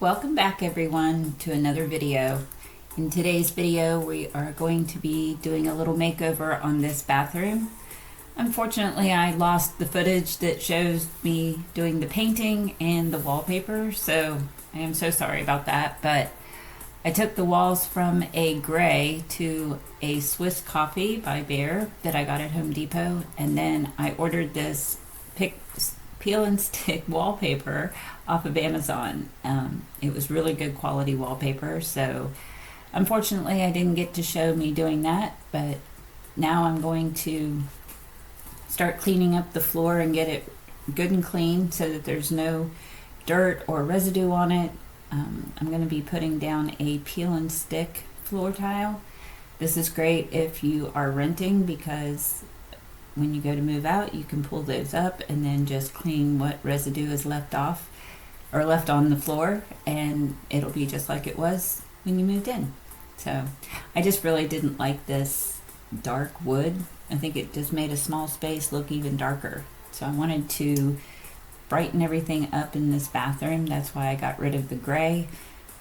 Welcome back everyone to another video. In today's video we are going to be doing a little makeover on this bathroom. Unfortunately I lost the footage that shows me doing the painting and the wallpaper, so I am so sorry about that, but I took the walls from a gray to a Swiss Coffee by Bear that I got at Home Depot, and then I ordered this peel and stick wallpaper off of Amazon. It was really good quality wallpaper, so unfortunately I didn't get to show me doing that, but now I'm going to start cleaning up the floor and get it good and clean so that there's no dirt or residue on it. I'm going to be putting down a peel and stick floor tile. This is great if you are renting, because when you go to move out you can pull those up and then just clean what residue is left off or left on the floor, and it'll be just like it was when you moved in. So I just really didn't like this dark wood. I think it just made a small space look even darker, so I wanted to brighten everything up in this bathroom. That's why I got rid of the gray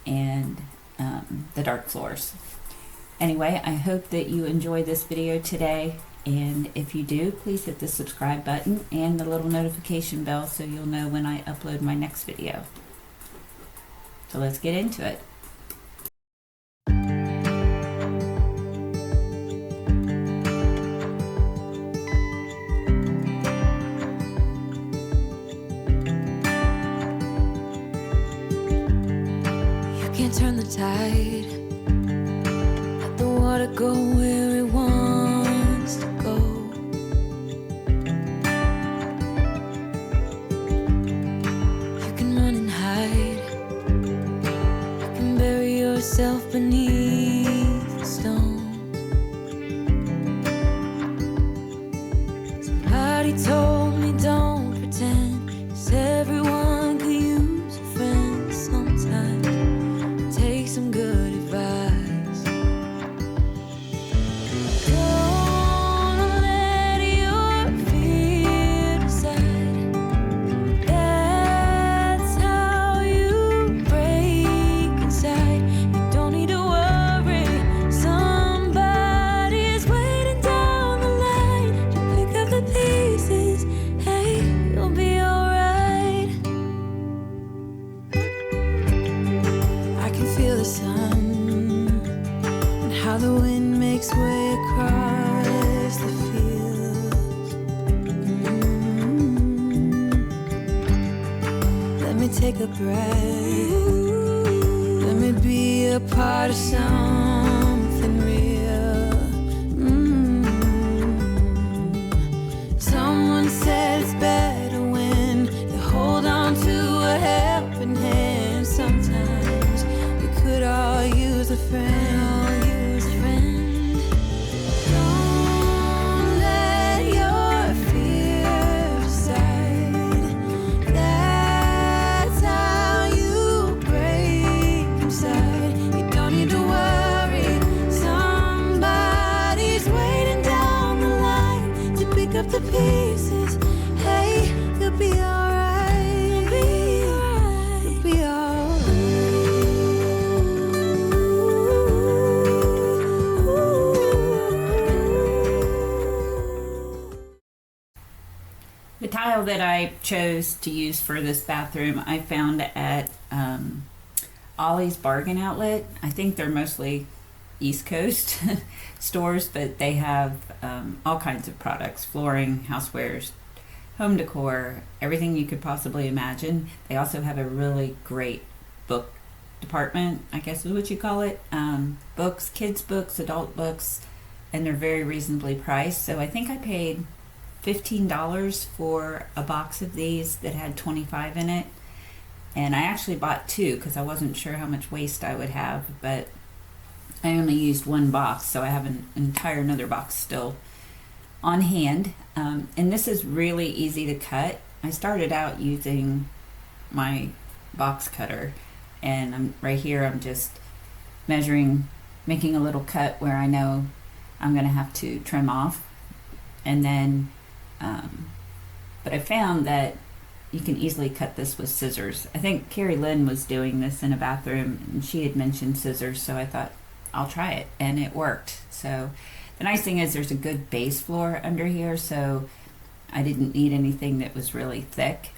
and the dark floors. Anyway, I hope that you enjoy this video today, and if you do, please hit the subscribe button and the little notification bell so you'll know when I upload my next video. So let's get into it. You can't turn the tide, let the water go where it wants to go. You can run and hide, you can bury yourself beneath the stones. Somebody told me don't pretend, 'cause everyone could use a friend sometimes. Take some good advice. Don't let your fear decide. That's how you break inside. You don't need to worry. Somebody's waiting down the line to pick up the pieces. Hey, you'll be alright. I can feel the sun and how the wind makes way across the fields. Let me take a breath. Let me be a part of something real. Someone said it's better when you hold on to a helping hand. Sometimes we could all use a friend. Don't let your fear decide. That's how you break inside. You don't need to worry. Somebody's waiting down the line to pick up the pieces. Hey, you'll be alright. You'll be alright. The tile that I chose to use for this bathroom I found at Ollies bargain outlet. I think they're mostly East Coast stores, but they have all kinds of products: flooring, housewares, home decor, everything you could possibly imagine. They also have a really great book department, I guess is what you call it. Books, kids books, adult books, and they're very reasonably priced. So I think I paid $15 for a box of these that had 25 in it, and I actually bought two because I wasn't sure how much waste I would have, but I only used one box, so I have an entire another box still on hand. And this is really easy to cut. I started out using my box cutter, and right here I'm just measuring, making a little cut where I know I'm going to have to trim off, and then but I found that you can easily cut this with scissors. I think Carrie Lynn was doing this in a bathroom and she had mentioned scissors, so I thought I'll try it, and it worked. So the nice thing is there's a good base floor under here, so I didn't need anything that was really thick,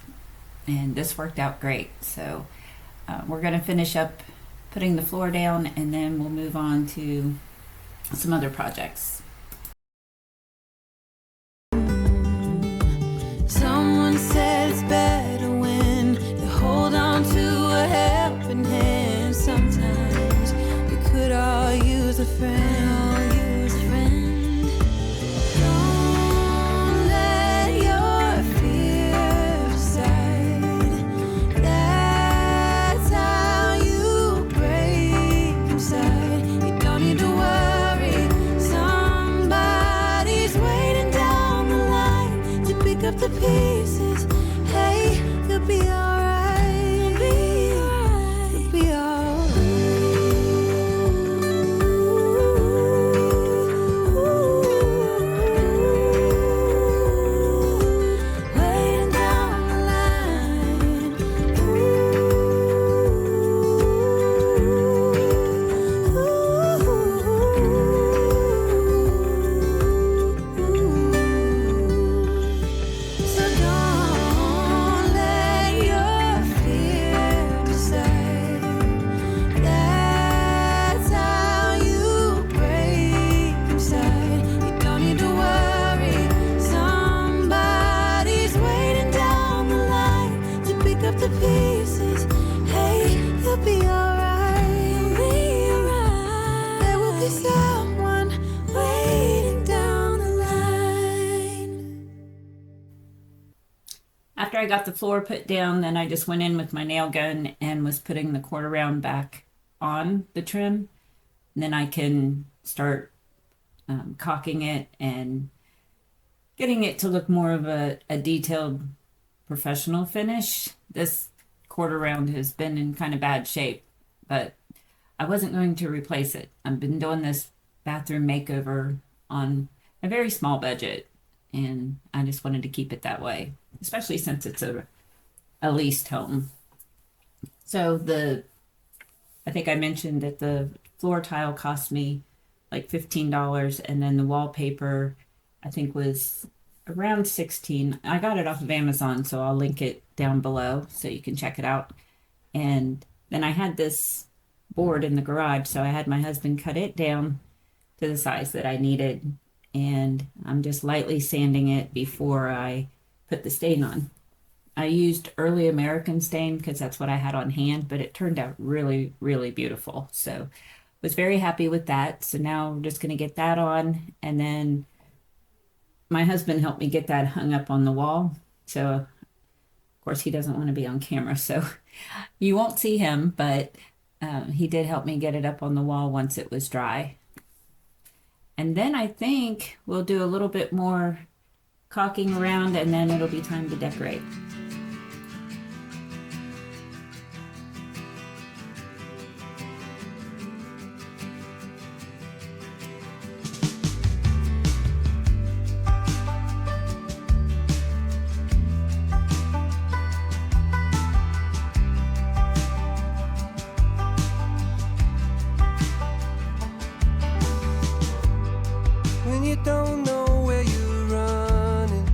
and this worked out great. So we're going to finish up putting the floor down, and then we'll move on to some other projects. Someone said it's better when you hold on to a helping hand. Sometimes we could all use a friend. Don't let your fear decide. That's how you break inside. You don't need to worry. Somebody's waiting down the line to pick up the pieces. Hey, you'll be alright. You'll be alright. Waiting down the line. So don't let your fear decide. That's how you break inside. You don't need to worry. Somebody's waiting down the line to pick up the pieces. Hey, you'll be alright. You'll be alright. There will be someone waiting down the line. After I got the floor put down, then I just went in with my nail gun and was putting the quarter round back on the trim. And then I can start caulking it and getting it to look more of a detailed professional finish. This quarter round has been in kind of bad shape, but I wasn't going to replace it. I've been doing this bathroom makeover on a very small budget, and I just wanted to keep it that way, especially since it's a leased home. So I think I mentioned that the floor tile cost me like $15, and then the wallpaper I think was around $16. I got it off of Amazon, so I'll link it down below so you can check it out. And then I had this board in the garage, so I had my husband cut it down to the size that I needed, and I'm just lightly sanding it before I put the stain on. I used early American stain because that's what I had on hand, but it turned out really, really beautiful. So was very happy with that. So now I'm just going to get that on, and then my husband helped me get that hung up on the wall. So of course he doesn't want to be on camera, so you won't see him, but he did help me get it up on the wall once it was dry. And then I think we'll do a little bit more caulking around, and then it'll be time to decorate. When you don't know where you're running,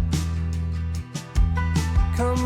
come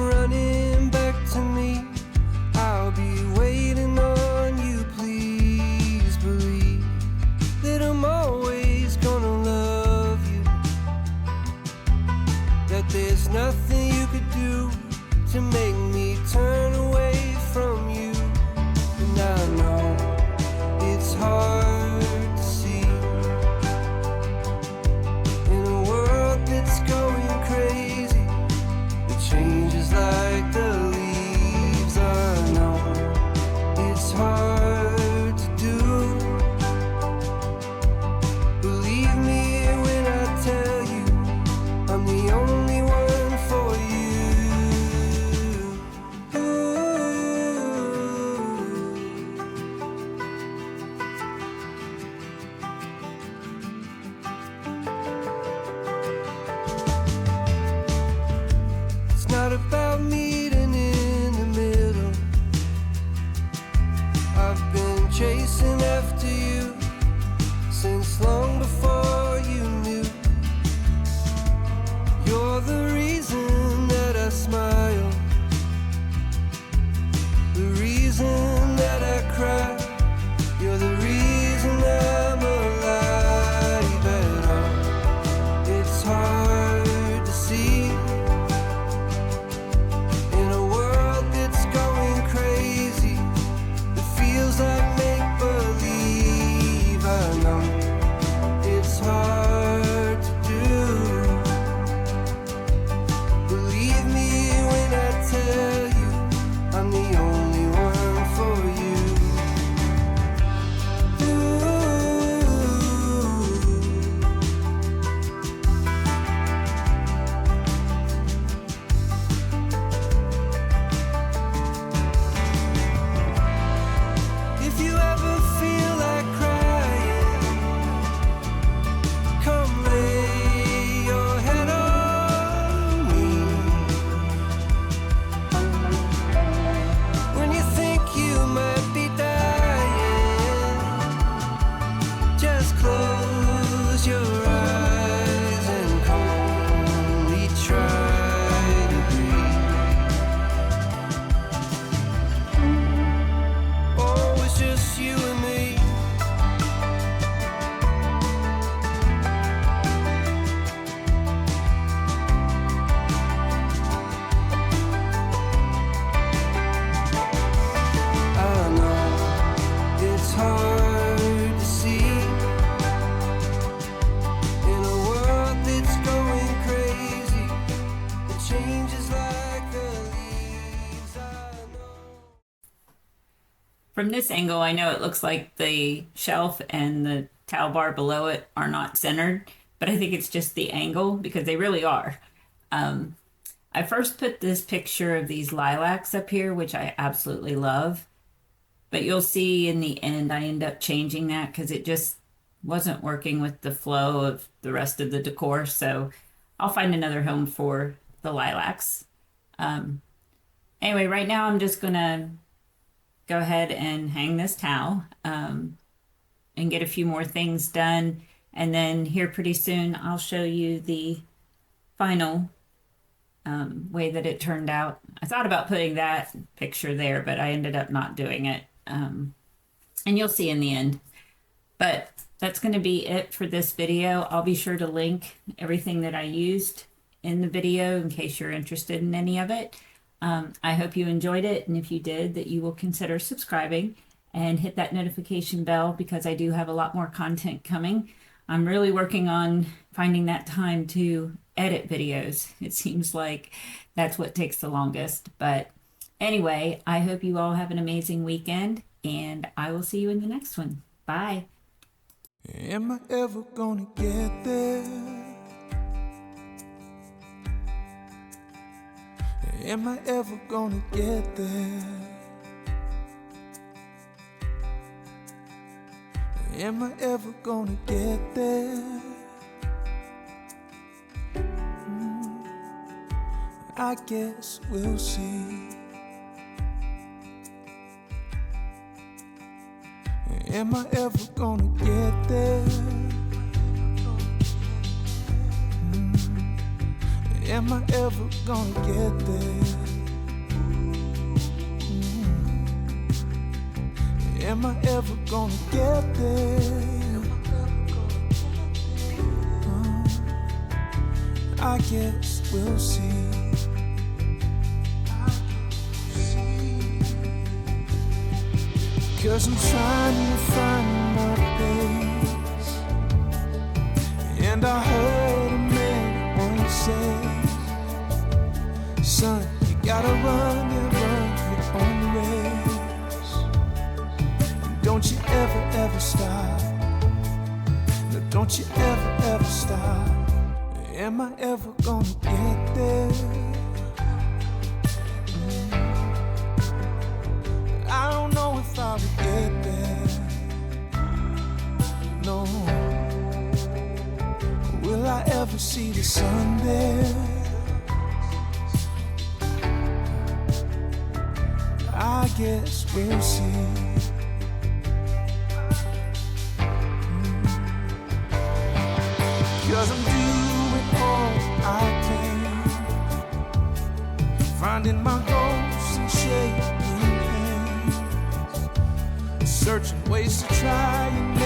chasing after you since long before you knew. You're the reason that I smile, the reason that I cry. You're the reason I'm alive at all. It's hard to see in a world that's going crazy. It feels like make-believe. I know it's hard to do. Believe me when I tell you I'm the only one for you. If you ever feel like crying, come lay your head on me. When you think you might be dying, just close your eyes and calmly try to breathe. Oh, it's just you and me. I know it's hard to see in a world that's going crazy. It changes like the leaves. I know. From this angle, I know it looks like the shelf and the towel bar below it are not centered, but I think it's just the angle because they really are. I first put this picture of these lilacs up here, which I absolutely love, but you'll see in the end I end up changing that because it just wasn't working with the flow of the rest of the decor, so I'll find another home for the lilacs. Anyway, right now I'm just gonna go ahead and hang this towel and get a few more things done, and then here pretty soon I'll show you the final way that it turned out. I thought about putting that picture there, but I ended up not doing it, and you'll see in the end. But that's going to be it for this video. I'll be sure to link everything that I used in the video in case you're interested in any of it. I hope you enjoyed it, and if you did, that you will consider subscribing and hit that notification bell because I do have a lot more content coming. I'm really working on finding that time to edit videos. It seems like that's what takes the longest. But anyway, I hope you all have an amazing weekend, and I will see you in the next one. Bye. Am I ever gonna get there? Am I ever gonna get there? Am I ever gonna get there? I guess we'll see. Am I ever gonna get there? Am I ever gonna get there? Am I ever gonna get there? I guess we'll see. Cause I'm trying to find my place. And I heard a man once say, son, you gotta run your own race. And don't you ever stop. No, don't you ever stop. Am I ever gonna get there? I don't know if I will get there. No. Will I ever see the sun there? I guess we'll see. 'cause I'm doing all I can, finding my goals and shaking hands, searching ways to try and